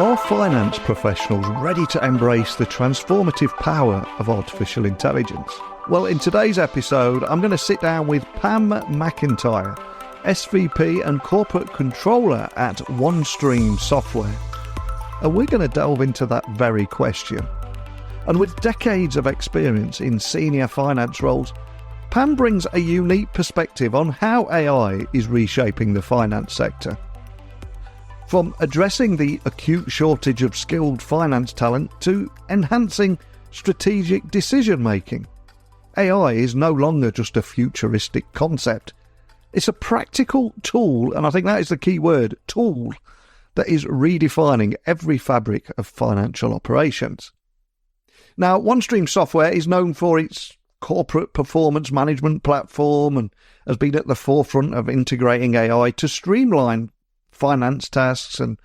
Are finance professionals ready to embrace the transformative power of artificial intelligence? Well, in today's episode, I'm going to sit down with Pam McIntyre, SVP and Corporate Controller at OneStream Software. And we're going to delve into that very question. And with decades of experience in senior finance roles, Pam brings a unique perspective on how AI is reshaping the finance sector. From addressing the acute shortage of skilled finance talent to enhancing strategic decision-making, AI is no longer just a futuristic concept. It's a practical tool, and I think that is the key word, tool, that is redefining every fabric of financial operations. Now, OneStream Software is known for its corporate performance management platform and has been at the forefront of integrating AI to streamline finance tasks and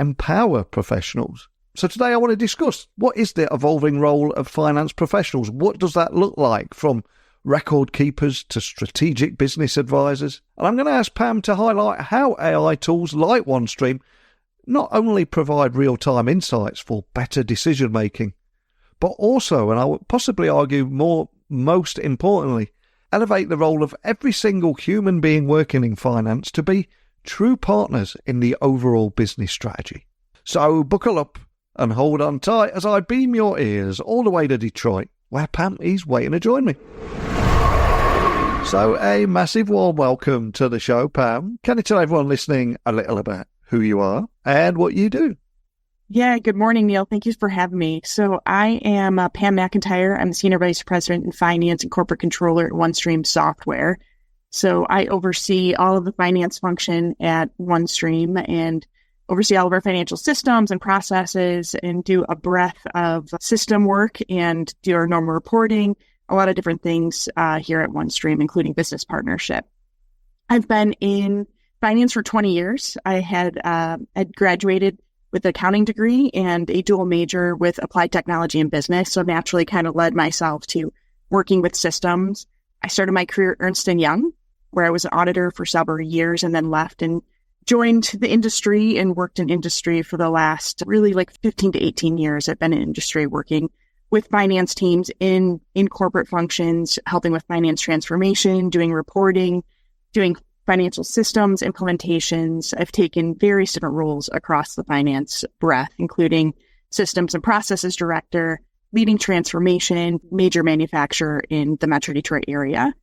empower professionals. So today I want to discuss what is the evolving role of finance professionals? What does that look like, from record keepers to strategic business advisors? And I'm going to ask Pam to highlight how AI tools like OneStream not only provide real-time insights for better decision-making, but also, and I would possibly argue most importantly, elevate the role of every single human being working in finance to be true partners in the overall business strategy. So buckle up and hold on tight as I beam your ears all the way to Detroit, where Pam is waiting to join me. So a massive warm welcome to the show, Pam. Can you tell everyone listening a little about who you are and what you do? Yeah, good morning, Neil. Thank you for having me. So I am Pam McIntyre. I'm the Senior Vice President in Finance and Corporate Controller at OneStream Software. So I oversee all of the finance function at OneStream and oversee all of our financial systems and processes and do a breadth of system work and do our normal reporting, a lot of different things here at OneStream, including business partnership. I've been in finance for 20 years. I had graduated with an accounting degree and a dual major with applied technology and business. So naturally kind of led myself to working with systems. I started my career at Ernst & Young, where I was an auditor for several years and then left and joined the industry and worked in industry for the last really like 15 to 18 years. I've been in industry working with finance teams in corporate functions, helping with finance transformation, doing reporting, doing financial systems implementations. I've taken various different roles across the finance breadth, including systems and processes director, leading transformation, major manufacturer in the Metro Detroit area,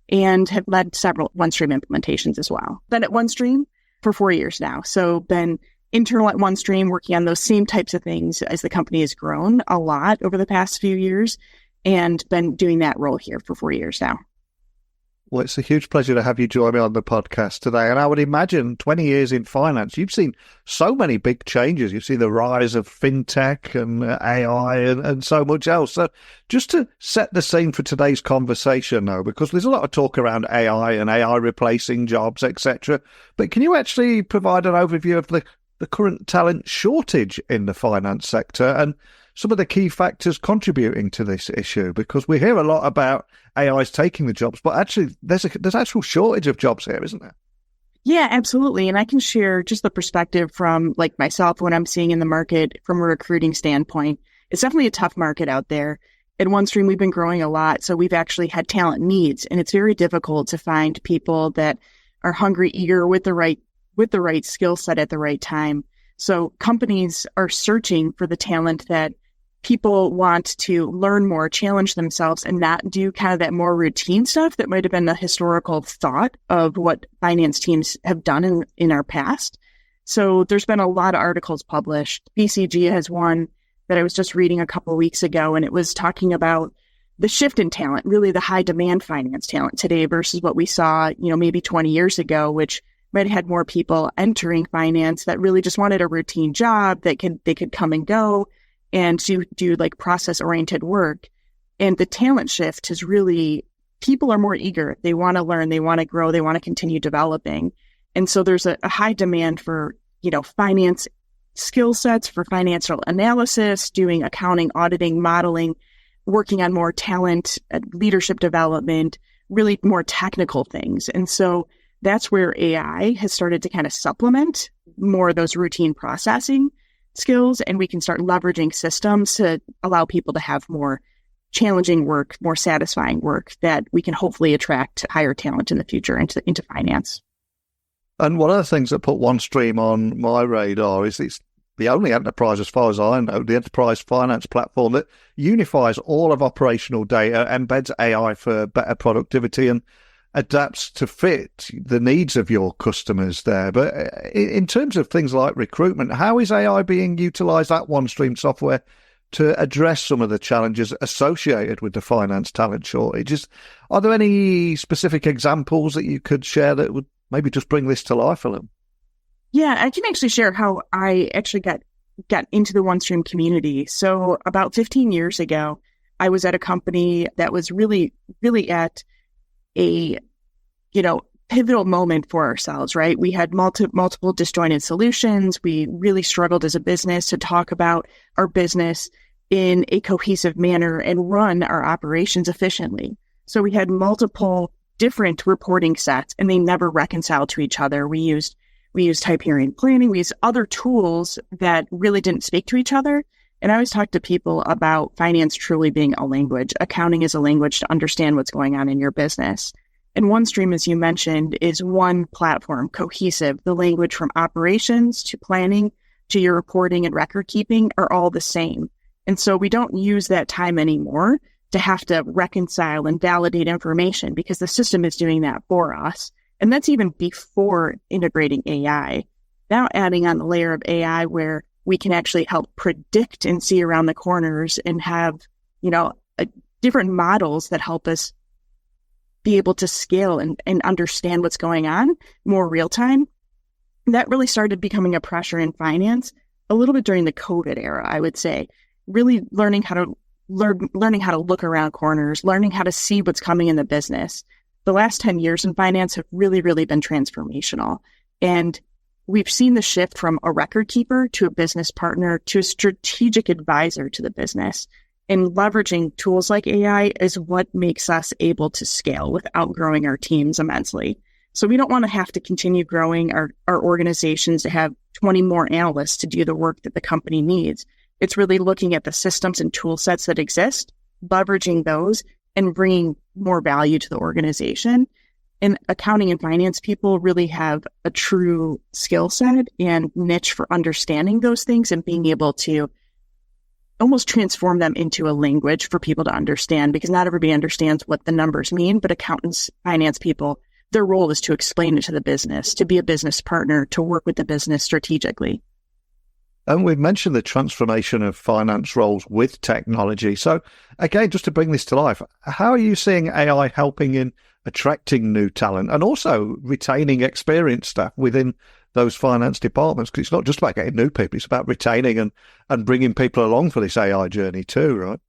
and have led several OneStream implementations as well. Been at OneStream for 4 years now. So been internal at OneStream, working on those same types of things as the company has grown a lot over the past few years, and been doing that role here for 4 years now. Well, it's a huge pleasure to have you join me on the podcast today. And I would imagine 20 years in finance, you've seen so many big changes. You've seen the rise of fintech and AI and so much else. So just to set the scene for today's conversation, though, because there's a lot of talk around AI and AI replacing jobs, etc. But can you actually provide an overview of the current talent shortage in the finance sector and some of the key factors contributing to this issue? Because we hear a lot about AI's taking the jobs, but actually there's actual shortage of jobs here, isn't there? Yeah, absolutely. And I can share just the perspective from like myself, what I'm seeing in the market from a recruiting standpoint. It's definitely a tough market out there. At OneStream, we've been growing a lot. So we've actually had talent needs, and it's very difficult to find people that are hungry, eager, with the right skill set at the right time. So companies are searching for the talent that people want to learn more, challenge themselves, and not do kind of that more routine stuff that might have been the historical thought of what finance teams have done in our past. So there's been a lot of articles published. BCG has one that I was just reading a couple of weeks ago, and it was talking about the shift in talent, really the high demand finance talent today versus what we saw, maybe 20 years ago, which might have had more people entering finance that really just wanted a routine job that they could come and go and do like process oriented work. And the talent shift has really, people are more eager. They want to learn, they want to grow, they want to continue developing. And so there's a high demand for, finance skill sets, for financial analysis, doing accounting, auditing, modeling, working on more talent, leadership development, really more technical things. And so that's where AI has started to kind of supplement more of those routine processing. skills, and we can start leveraging systems to allow people to have more challenging work, more satisfying work that we can hopefully attract higher talent in the future into finance. And one of the things that put OneStream on my radar is it's the only enterprise, as far as I know, the enterprise finance platform that unifies all of operational data, embeds AI for better productivity, and adapts to fit the needs of your customers there. But in terms of things like recruitment, how is AI being utilized at OneStream Software to address some of the challenges associated with the finance talent shortages? Are there any specific examples that you could share that would maybe just bring this to life a little? Yeah, I can actually share how I actually got into the OneStream community. So about 15 years ago, I was at a company that was really, really at a, pivotal moment for ourselves, right? We had multiple disjointed solutions. We really struggled as a business to talk about our business in a cohesive manner and run our operations efficiently. So we had multiple different reporting sets, and they never reconciled to each other. We used Hyperion Planning. We used other tools that really didn't speak to each other. And I always talk to people about finance truly being a language. Accounting is a language to understand what's going on in your business. And OneStream, as you mentioned, is one platform, cohesive. The language from operations to planning to your reporting and record keeping are all the same. And so we don't use that time anymore to have to reconcile and validate information because the system is doing that for us. And that's even before integrating AI. Now adding on the layer of AI where we can actually help predict and see around the corners and have, different models that help us be able to scale and understand what's going on more real time. That really started becoming a pressure in finance a little bit during the COVID era, I would say. Really learning how to look around corners, learning how to see what's coming in the business. The last 10 years in finance have really, really been transformational. And we've seen the shift from a record keeper to a business partner to a strategic advisor to the business. And leveraging tools like AI is what makes us able to scale without growing our teams immensely. So we don't want to have to continue growing our organizations to have 20 more analysts to do the work that the company needs. It's really looking at the systems and tool sets that exist, leveraging those, and bringing more value to the organization. And accounting and finance people really have a true skill set and niche for understanding those things and being able to almost transform them into a language for people to understand, because not everybody understands what the numbers mean, but accountants, finance people, their role is to explain it to the business, to be a business partner, to work with the business strategically. And we've mentioned the transformation of finance roles with technology. So again, just to bring this to life, how are you seeing AI helping in attracting new talent and also retaining experienced staff within those finance departments? Because it's not just about getting new people, it's about retaining and bringing people along for this AI journey too, right?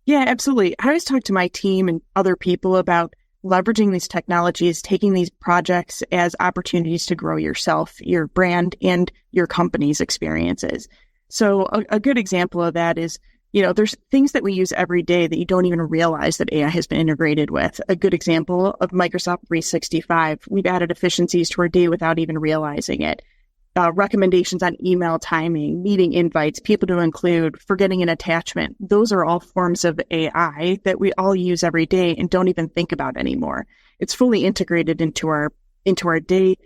Yeah, absolutely. I always talk to my team and other people about leveraging these technologies, taking these projects as opportunities to grow yourself, your brand, and your company's experiences. So a good example of that is, there's things that we use every day that you don't even realize that AI has been integrated with. A good example of Microsoft 365, we've added efficiencies to our day without even realizing it. Recommendations on email timing, meeting invites, people to include, forgetting an attachment. Those are all forms of AI that we all use every day and don't even think about anymore. It's fully integrated into our day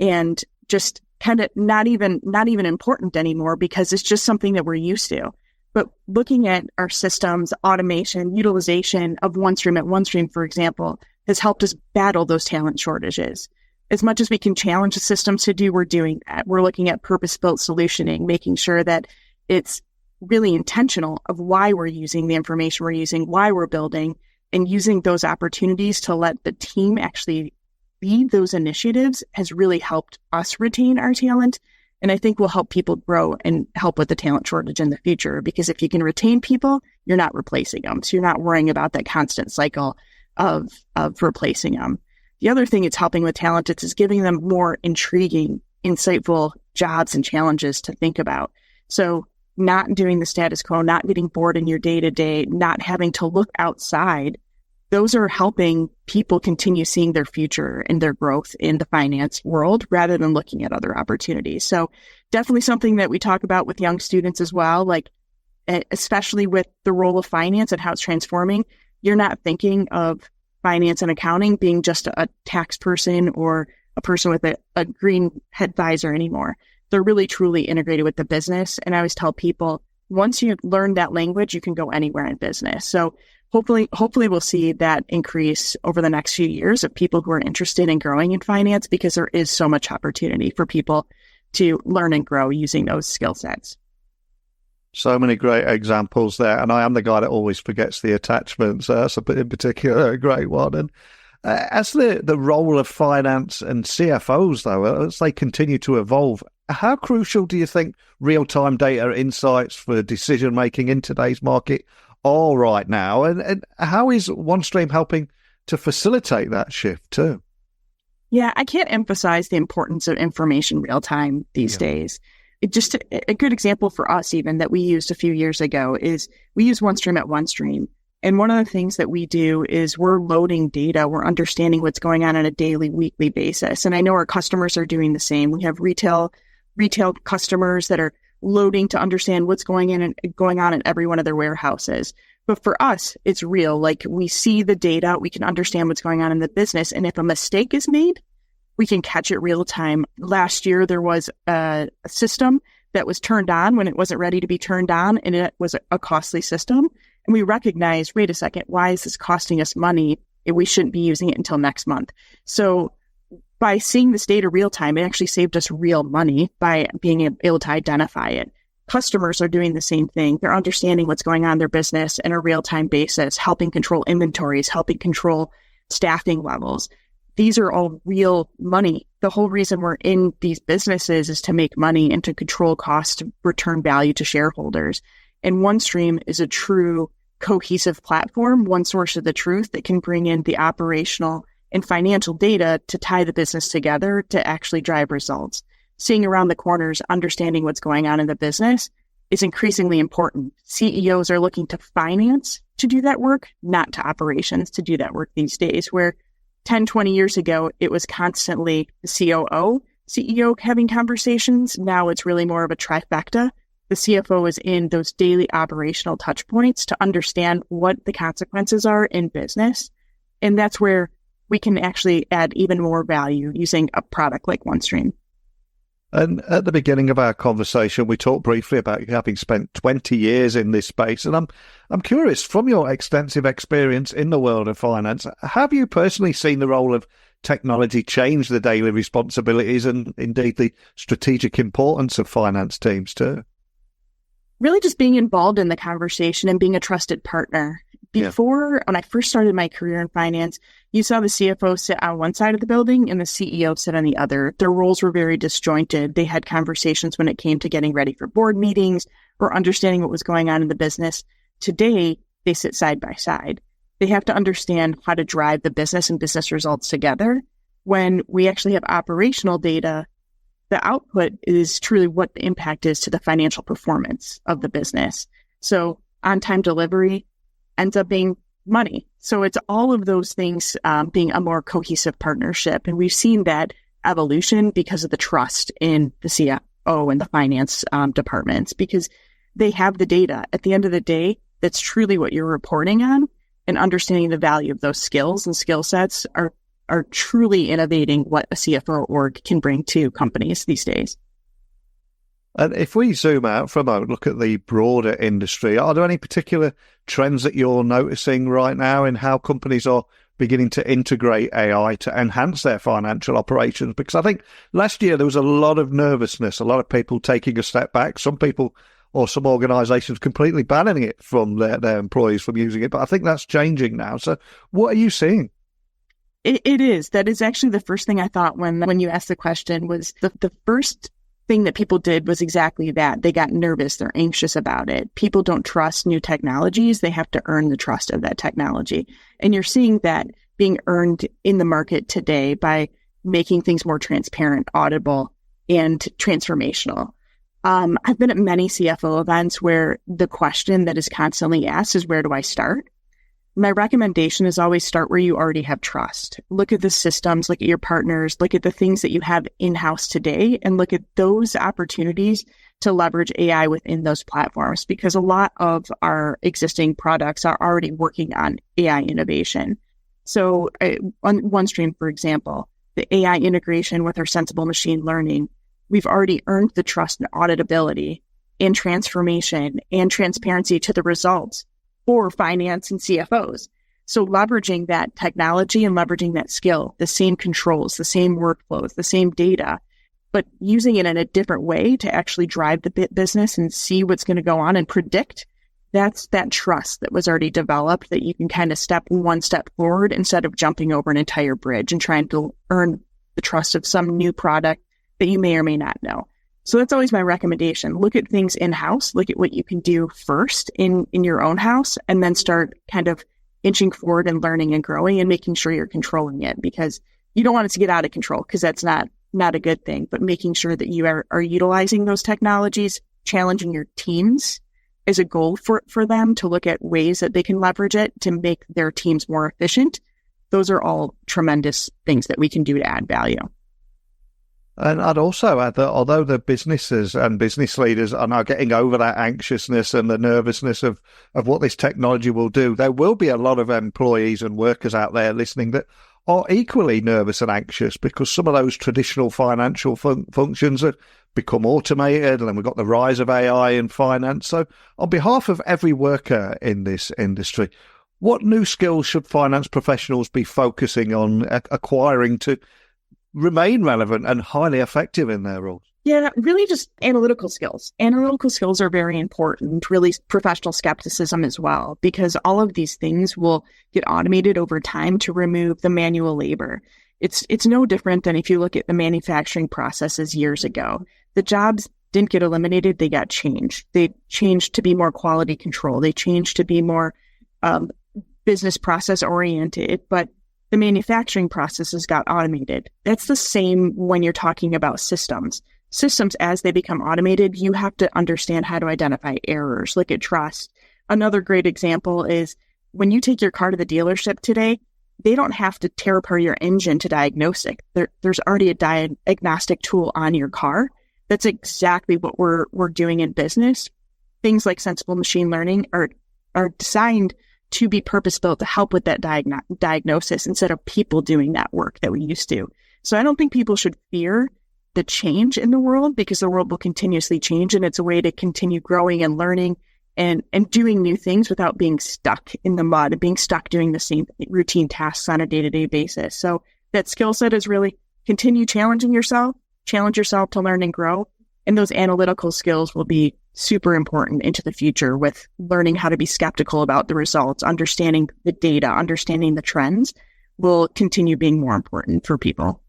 and just kind of not even important anymore because it's just something that we're used to. But looking at our systems, automation, utilization of OneStream at OneStream, for example, has helped us battle those talent shortages. As much as we can challenge the systems to do, we're doing that. We're looking at purpose-built solutioning, making sure that it's really intentional of why we're using the information we're using, why we're building, and using those opportunities to let the team actually lead those initiatives has really helped us retain our talent. And I think will help people grow and help with the talent shortage in the future. Because if you can retain people, you're not replacing them. So you're not worrying about that constant cycle of replacing them. The other thing it's helping with talent is giving them more intriguing, insightful jobs and challenges to think about. So not doing the status quo, not getting bored in your day-to-day, not having to look outside those are helping people continue seeing their future and their growth in the finance world rather than looking at other opportunities. So definitely something that we talk about with young students as well, like especially with the role of finance and how it's transforming. You're not thinking of finance and accounting being just a tax person or a person with a green head visor anymore. They're really truly integrated with the business. And I always tell people, once you learn that language, you can go anywhere in business. So hopefully we'll see that increase over the next few years of people who are interested in growing in finance, because there is so much opportunity for people to learn and grow using those skill sets. So many great examples there. And I am the guy that always forgets the attachments. That's in particular a great one. And as the role of finance and CFOs, though, as they continue to evolve, how crucial do you think real-time data insights for decision-making in today's market are right now? And how is OneStream helping to facilitate that shift too? Yeah, I can't emphasize the importance of information real-time these days. Just a good example for us even that we used a few years ago is we use OneStream at OneStream. And one of the things that we do is we're loading data. We're understanding what's going on a daily, weekly basis. And I know our customers are doing the same. We have retail customers that are loading to understand what's going on in every one of their warehouses. But for us, it's real. Like, we see the data, we can understand what's going on in the business. And if a mistake is made, we can catch it real time. Last year, there was a system that was turned on when it wasn't ready to be turned on, and it was a costly system. And we recognized, wait a second, why is this costing us money? We shouldn't be using it until next month. So by seeing this data real time, it actually saved us real money by being able to identify it. Customers are doing the same thing. They're understanding what's going on in their business in a real-time basis, helping control inventories, helping control staffing levels. These are all real money. The whole reason we're in these businesses is to make money and to control costs, to return value to shareholders. And OneStream is a true cohesive platform, one source of the truth that can bring in the operational and financial data to tie the business together to actually drive results. Seeing around the corners, understanding what's going on in the business is increasingly important. CEOs are looking to finance to do that work, not to operations to do that work these days, where 10, 20 years ago, it was constantly the COO, CEO having conversations. Now it's really more of a trifecta. The CFO is in those daily operational touch points to understand what the consequences are in business. And that's where we can actually add even more value using a product like OneStream. And at the beginning of our conversation, we talked briefly about having spent 20 years in this space. And I'm curious, from your extensive experience in the world of finance, have you personally seen the role of technology change the daily responsibilities and indeed the strategic importance of finance teams too? Really just being involved in the conversation and being a trusted partner. Before, when I first started my career in finance, you saw the CFO sit on one side of the building and the CEO sit on the other. Their roles were very disjointed. They had conversations when it came to getting ready for board meetings or understanding what was going on in the business. Today, they sit side by side. They have to understand how to drive the business and business results together. When we actually have operational data, the output is truly what the impact is to the financial performance of the business. So on-time delivery ends up being money. So it's all of those things being a more cohesive partnership. And we've seen that evolution because of the trust in the CFO and the finance departments, because they have the data. At the end of the day, that's truly what you're reporting on, and understanding the value of those skills and skill sets are truly innovating what a CFO org can bring to companies these days. And if we zoom out for a moment, look at the broader industry, are there any particular trends that you're noticing right now in how companies are beginning to integrate AI to enhance their financial operations? Because I think last year there was a lot of nervousness, a lot of people taking a step back, some people or some organizations completely banning it from their employees from using it. But I think that's changing now. So what are you seeing? It is. That is actually the first thing I thought when you asked the question. Was the first thing that people did was exactly that. They got nervous. They're anxious about it. People don't trust new technologies. They have to earn the trust of that technology. And you're seeing that being earned in the market today by making things more transparent, audible, and transformational. I've been at many CFO events where the question that is constantly asked is, where do I start? my recommendation is always start where you already have trust. Look at the systems, look at your partners, look at the things that you have in-house today, and look at those opportunities to leverage AI within those platforms, because a lot of our existing products are already working on AI innovation. So on OneStream, for example, the AI integration with our sensible machine learning, we've already earned the trust and auditability and transformation and transparency to the results for finance and CFOs. So leveraging that technology and leveraging that skill, the same controls, the same workflows, the same data, but using it in a different way to actually drive the business and see what's going to go on and predict, that's that trust that was already developed that you can kind of step one step forward instead of jumping over an entire bridge and trying to earn the trust of some new product that you may or may not know. So that's always my recommendation. Look at things in-house, look at what you can do first in your own house, and then start kind of inching forward and learning and growing and making sure you're controlling it, because you don't want it to get out of control, because that's not a good thing, but making sure that you are utilizing those technologies, challenging your teams is a goal for them to look at ways that they can leverage it to make their teams more efficient. Those are all tremendous things that we can do to add value. And I'd also add that although the businesses and business leaders are now getting over that anxiousness and the nervousness of what this technology will do, there will be a lot of employees and workers out there listening that are equally nervous and anxious, because some of those traditional financial functions have become automated, and then we've got the rise of AI in finance. So on behalf of every worker in this industry, what new skills should finance professionals be focusing on acquiring to remain relevant and highly effective in their roles? Yeah, really just analytical skills. Analytical skills are very important, really professional skepticism as well, because all of these things will get automated over time to remove the manual labor. It's no different than if you look at the manufacturing processes years ago. The jobs didn't get eliminated, they got changed. They changed to be more quality control. They changed to be more business process oriented, but the manufacturing processes got automated. That's the same when you're talking about systems. Systems, as they become automated, you have to understand how to identify errors, look at trust. Another great example is when you take your car to the dealership today, they don't have to tear apart your engine to diagnose it. There's already a diagnostic tool on your car. That's exactly what we're doing in business. Things like sensible machine learning are designed to be purpose-built to help with that diagnosis instead of people doing that work that we used to. So I don't think people should fear the change in the world, because the world will continuously change, and it's a way to continue growing and learning and doing new things without being stuck in the mud and being stuck doing the same routine tasks on a day-to-day basis. So that skill set is really continue challenging yourself, challenge yourself to learn and grow. And those analytical skills will be super important into the future, with learning how to be skeptical about the results, understanding the data, understanding the trends will continue being more important for people.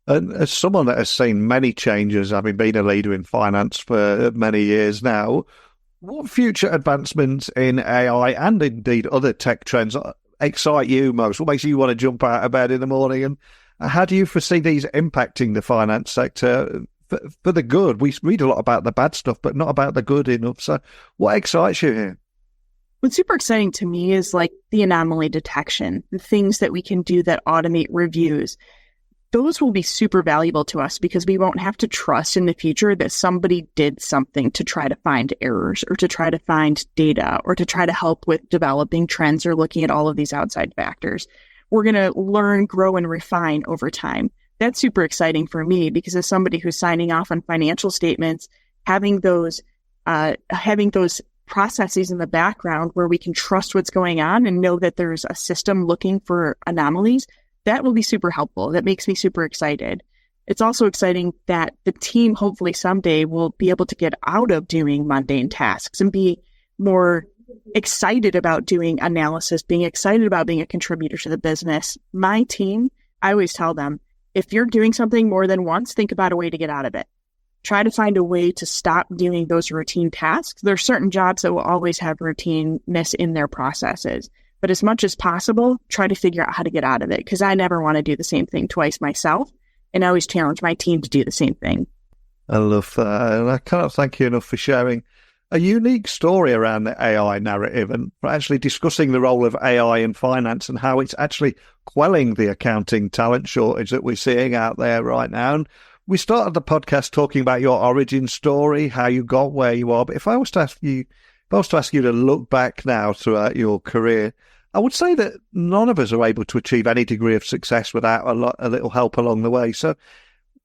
And as someone that has seen many changes, having been a leader in finance for many years now, what future advancements in AI and indeed other tech trends excite you most? What makes you want to jump out of bed in the morning? And how do you foresee these impacting the finance sector for the good? We read a lot about the bad stuff, but not about the good enough. So what excites you here? What's super exciting to me is like the anomaly detection, the things that we can do that automate reviews. Those will be super valuable to us, because we won't have to trust in the future that somebody did something to try to find errors or to try to find data or to try to help with developing trends or looking at all of these outside factors. We're going to learn, grow, and refine over time. That's super exciting for me, because as somebody who's signing off on financial statements, having those processes in the background where we can trust what's going on and know that there's a system looking for anomalies, that will be super helpful. That makes me super excited. It's also exciting that the team hopefully someday will be able to get out of doing mundane tasks and be more excited about doing analysis, being excited about being a contributor to the business. My team, I always tell them, if you're doing something more than once, think about a way to get out of it. Try to find a way to stop doing those routine tasks. There are certain jobs that will always have routineness in their processes. But as much as possible, try to figure out how to get out of it, because I never want to do the same thing twice myself. And I always challenge my team to do the same thing. I love that. And I can't thank you enough for sharing a unique story around the AI narrative and actually discussing the role of AI in finance and how it's actually quelling the accounting talent shortage that we're seeing out there right now. And we started the podcast talking about your origin story, how you got where you are. But if I was to ask you to look back now throughout your career, I would say that none of us are able to achieve any degree of success without a little help along the way. So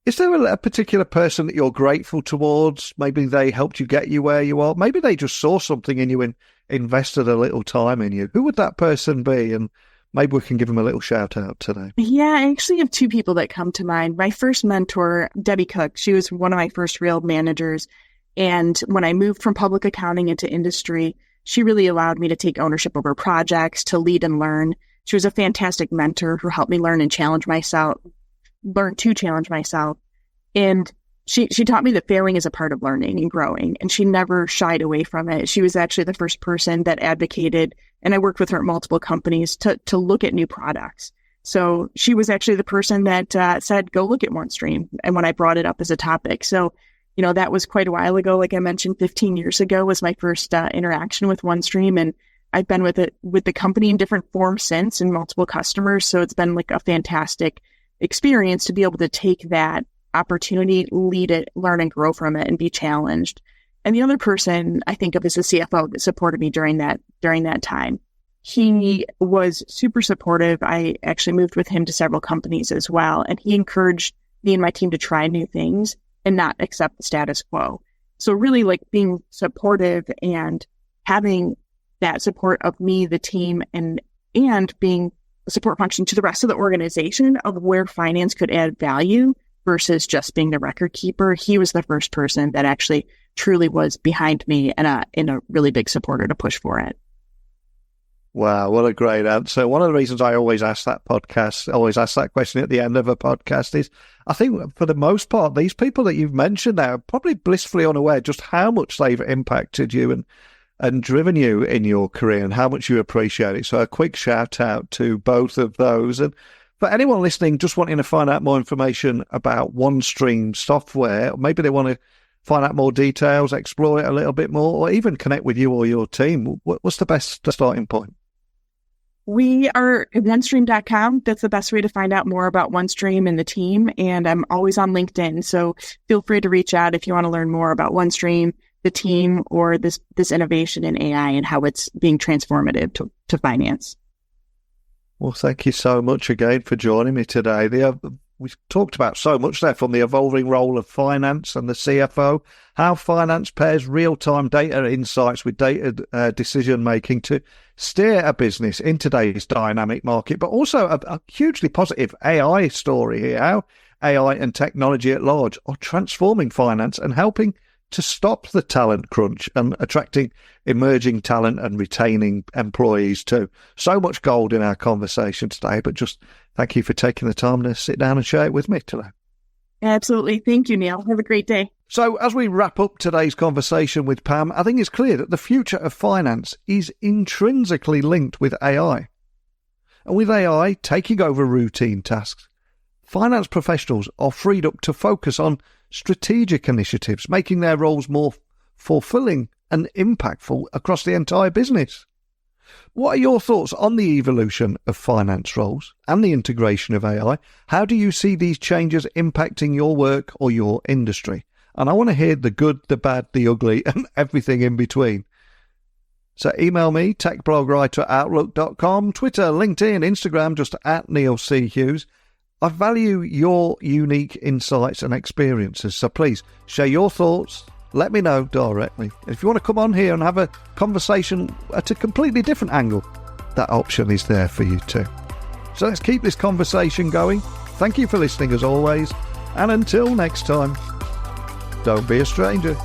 is there a particular person that you're grateful towards? Maybe they helped you get you where you are. Maybe they just saw something in you and invested a little time in you. Who would that person be? And maybe we can give them a little shout out today. Yeah, I actually have two people that come to mind. My first mentor, Debbie Cook, she was one of my first real managers. And when I moved from public accounting into industry, she really allowed me to take ownership over projects, to lead and learn. She was a fantastic mentor who helped me learn to challenge myself. And she taught me that failing is a part of learning and growing, and she never shied away from it. She was actually the first person that advocated, and I worked with her at multiple companies to look at new products. So she was actually the person that said, go look at OneStream. And when I brought it up as a topic. So, that was quite a while ago. Like I mentioned, 15 years ago was my first interaction with OneStream. And I've been with the company in different forms since and multiple customers. So it's been like a fantastic experience to be able to take that opportunity, lead it, learn and grow from it and be challenged. And the other person I think of is the CFO that supported me during that time. He was super supportive. I actually moved with him to several companies as well. And he encouraged me and my team to try new things and not accept the status quo. So really like being supportive and having that support of me, the team, and being a support function to the rest of the organization of where finance could add value versus just being the record keeper. He was the first person that actually truly was behind me and a really big supporter to push for it. Wow, what a great answer. One of the reasons I always ask that question at the end of a podcast is I think for the most part, these people that you've mentioned now are probably blissfully unaware just how much they've impacted you and driven you in your career and how much you appreciate it. So a quick shout out to both of those. And for anyone listening, just wanting to find out more information about OneStream Software, maybe they want to find out more details, explore it a little bit more, or even connect with you or your team, what's the best starting point? We are at OneStream.com. That's the best way to find out more about OneStream and the team. And I'm always on LinkedIn. So feel free to reach out if you want to learn more about OneStream, the team, or this innovation in AI and how it's being transformative to finance. Well, thank you so much again for joining me today. We've talked about so much there, from the evolving role of finance and the CFO, how finance pairs real-time data insights with data decision-making to steer a business in today's dynamic market, but also a hugely positive AI story here, how AI and technology at large are transforming finance and helping to stop the talent crunch and attracting emerging talent and retaining employees too. So much gold in our conversation today, but just thank you for taking the time to sit down and share it with me today. Absolutely. Thank you, Neil. Have a great day. So as we wrap up today's conversation with Pam, I think it's clear that the future of finance is intrinsically linked with AI. And with AI taking over routine tasks, finance professionals are freed up to focus on strategic initiatives, making their roles more fulfilling and impactful across the entire business. What are your thoughts on the evolution of finance roles and the integration of AI? How do you see these changes impacting your work or your industry? And I want to hear the good, the bad, the ugly, and everything in between. So email me, techblogwriter@outlook.com, Twitter, LinkedIn, Instagram, just @NeilC.Hughes. I value your unique insights and experiences, so please share your thoughts. Let me know directly. If you want to come on here and have a conversation at a completely different angle, that option is there for you too. So let's keep this conversation going. Thank you for listening as always. And until next time, don't be a stranger.